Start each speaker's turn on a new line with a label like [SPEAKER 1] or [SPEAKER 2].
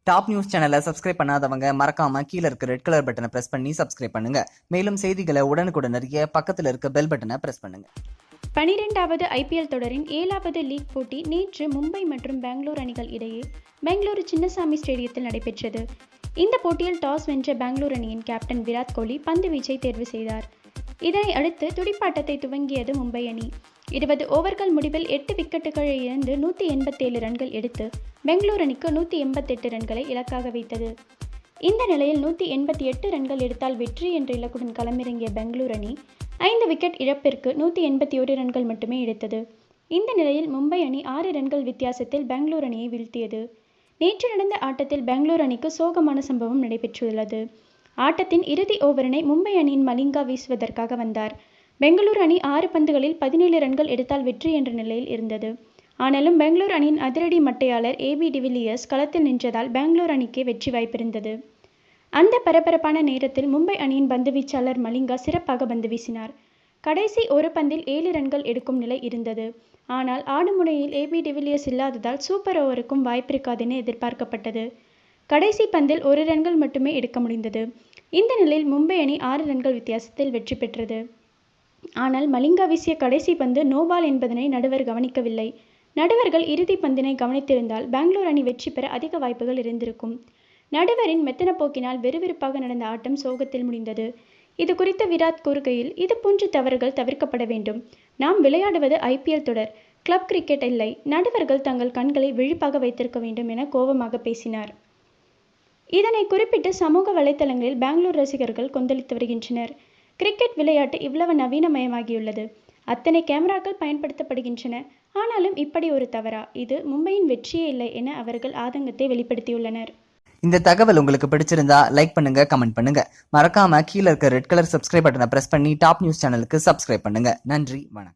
[SPEAKER 1] Top news சேனலை subscribe பண்ணாதவங்க மறக்காம கீழ இருக்க ரெட் கலர் பட்டனை பிரஸ் பண்ணி சப்ஸ்கிரைப் பண்ணுங்க. மேலும் செய்திகளை உடனுக்குடன் அறிய பக்கத்தில் இருக்க பெல் பட்டனை பிரஸ் பண்ணுங்க.
[SPEAKER 2] 12வது ஐபிஎல் தொடரின் 7வது லீக் போட்டி நேற்று மும்பை மற்றும் பெங்களூர் அணிகள் இடையே பெங்களூரு சின்னசாமி ஸ்டேடியத்தில் நடைபெற்றது. இந்த போட்டியில் டாஸ் வென்ற பெங்களூர் அணியின் கேப்டன் விராட் கோலி பந்து வீச்சை தேர்வு செய்தார். இதனை அடுத்து துடிப்பாட்டத்தை துவங்கியது மும்பை அணி. 20 ஓவர்கள் முடிவில் 8 விக்கெட்டுகளை இழந்து 187 ரன்கள் எடுத்து பெங்களூர் அணிக்கு 188 ரன்களை இலக்காக வைத்தது. இந்த நிலையில் 188 ரன்கள் எடுத்தால் வெற்றி என்ற இலக்குடன் களமிறங்கிய பெங்களூர் அணி 5 விக்கெட் இழப்பிற்கு 181 ரன்கள் மட்டுமே எடுத்தது. இந்த நிலையில் மும்பை அணி 6 ரன்கள் வித்தியாசத்தில் பெங்களூர் அணியை வீழ்த்தியது. நேற்று நடந்த ஆட்டத்தில் பெங்களூர் அணிக்கு சோகமான சம்பவம் நடைபெற்றுள்ளது. ஆட்டத்தின் இறுதி ஓவரினை மும்பை அணியின் மலிங்கா வீசுவதற்காக வந்தார். பெங்களூர் அணி 6 பந்துகளில் 17 ரன்கள் எடுத்தால் வெற்றி என்ற நிலையில் இருந்தது. ஆனாலும் பெங்களூர் அணியின் அதிரடி மட்டையாளர் ஏபி டிவிலியர்ஸ் களத்தில் நின்றதால் பெங்களூர் அணிக்கே வெற்றி வாய்ப்பிருந்தது. அந்த பரபரப்பான நேரத்தில் மும்பை அணியின் பந்துவீச்சாளர் மலிங்கா சிறப்பாக பந்து வீசினார். கடைசி ஒரு பந்தில் 7 ரன்கள் எடுக்கும் நிலை இருந்தது. ஆனால் ஆடுமுனையில் ஏபி டிவிலியர்ஸ் இல்லாததால் சூப்பர் ஓவருக்கும் வாய்ப்பிருக்காதென எதிர்பார்க்கப்பட்டது. கடைசி பந்தில் 1 ரன்கள் மட்டுமே எடுக்க முடிந்தது. இந்த நிலையில் மும்பை அணி 6 ரன்கள் வித்தியாசத்தில் வெற்றி பெற்றது. ஆனால் மலிங்கா வீசிய கடைசி பந்து நோபால் என்பதனை நடுவர் கவனிக்கவில்லை. நடுவர்கள் இறுதி பந்தினை கவனித்திருந்தால் பெங்களூர் அணி வெற்றி பெற அதிக வாய்ப்புகள் இருந்திருக்கும். நடுவரின் மெத்தன போக்கினால் விறுவிறுப்பாக நடந்த ஆட்டம் சோகத்தில் முடிந்தது. இது குறித்து விராட் கூறுகையில், இது போன்ற தவறுகள் தவிர்க்கப்பட வேண்டும். நாம் விளையாடுவது ஐபிஎல் தொடர், கிளப் கிரிக்கெட் இல்லை. நடுவர்கள் தங்கள் கண்களை விழிப்பாக வைத்திருக்க வேண்டும் என கோபமாக பேசினார். இதனை குறிப்பிட்டு சமூக வலைதளங்களில் பெங்களூர் ரசிகர்கள் கொந்தளித்து வருகின்றனர். கிரிக்கெட் விளையாட்டு இவ்வளவு நவீனமயமாகியுள்ளது. அத்தனை கேமராக்கள் பயன்படுத்தப்படுகின்றன. ஆனாலும் இப்படி ஒரு தவறா? இது மும்பையின் வெற்றியே இல்லை என அவர்கள் ஆதங்கத்தை வெளிப்படுத்தியுள்ளனர்.
[SPEAKER 1] இந்த தகவல் உங்களுக்கு பிடிச்சிருந்தா லைக் பண்ணுங்க, கமெண்ட் பண்ணுங்க. மறக்காம கீழ இருக்க ரெட் கலர் சப்ஸ்கிரைப் பட்டனை பிரஸ் பண்ணி டாப் நியூஸ் சேனலுக்கு சப்ஸ்கிரைப் பண்ணுங்க. நன்றி, வணக்கம்.